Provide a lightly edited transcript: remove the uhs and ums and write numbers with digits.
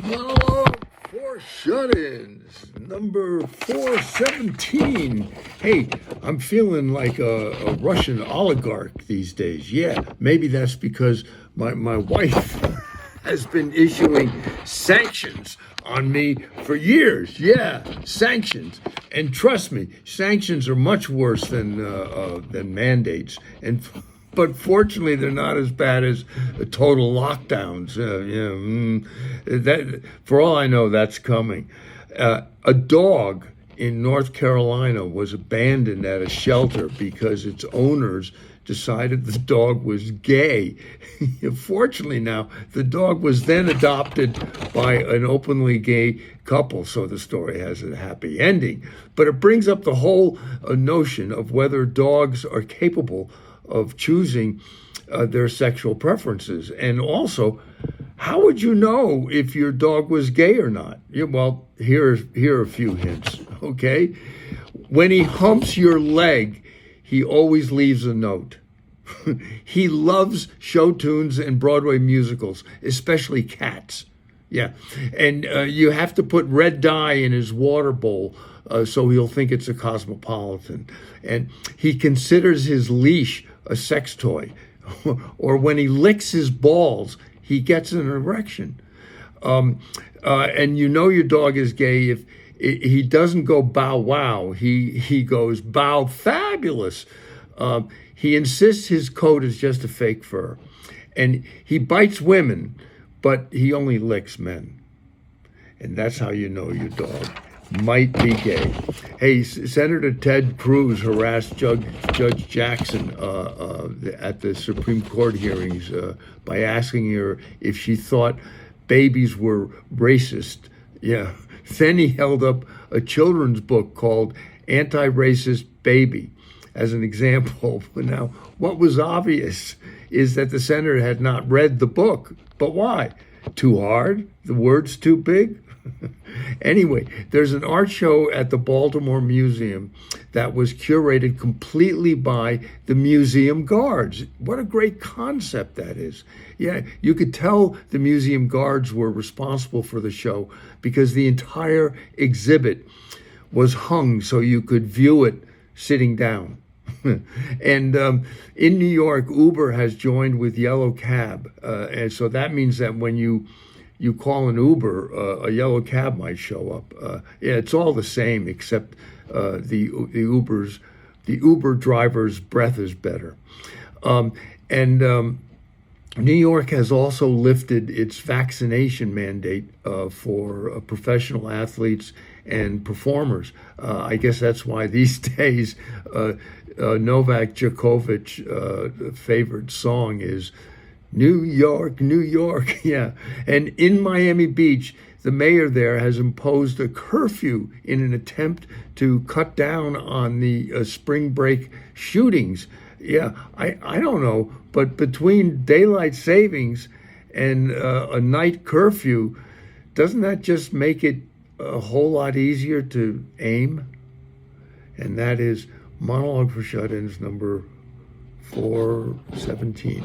Monologue for Shut-Ins, number 417. Hey, I'm feeling like a Russian oligarch these days. Yeah, maybe that's because my wife has been issuing sanctions on me for years. Yeah, sanctions. And trust me, sanctions are much worse than mandates. But fortunately, they're not as bad as total lockdowns. That, for all I know, that's coming. A dog in North Carolina was abandoned at a shelter because its owners decided the dog was gay. Fortunately, now the dog was then adopted by an openly gay couple, so the story has a happy ending. But it brings up the whole notion of whether dogs are capable of choosing their sexual preferences. And also, how would you know if your dog was gay or not? Yeah, well, here are a few hints, okay? When he humps your leg, he always leaves a note. He loves show tunes and Broadway musicals, especially Cats. Yeah, and you have to put red dye in his water bowl so he'll think it's a cosmopolitan. And he considers his leash a sex toy. Or when he licks his balls, he gets an erection. And you know your dog is gay if he doesn't go bow wow. He goes bow fabulous. He insists his coat is just a fake fur. And he bites women, but he only licks men. And that's how you know your dog might be gay. Hey, Senator Ted Cruz harassed Judge Jackson at the Supreme Court hearings by asking her if she thought babies were racist. Yeah. Then he held up a children's book called Anti-Racist Baby as an example. Now, what was obvious is that the senator had not read the book. But why? Too hard? The words too big? Anyway, there's an art show at the Baltimore Museum that was curated completely by the museum guards. What a great concept that is. Yeah, you could tell the museum guards were responsible for the show because the entire exhibit was hung so you could view it sitting down. And in New York, Uber has joined with Yellow Cab. And so that means that when you call an Uber, a yellow cab might show up. Yeah, it's all the same, except the Uber driver's breath is better. New York has also lifted its vaccination mandate for professional athletes and performers. I guess that's why these days Novak Djokovic's favorite song is New York, New York. Yeah. And in Miami Beach, the mayor there has imposed a curfew in an attempt to cut down on the spring break shootings. Yeah, I don't know, but between daylight savings and a night curfew, doesn't that just make it a whole lot easier to aim? And that is Monologue for Shut-Ins number 417.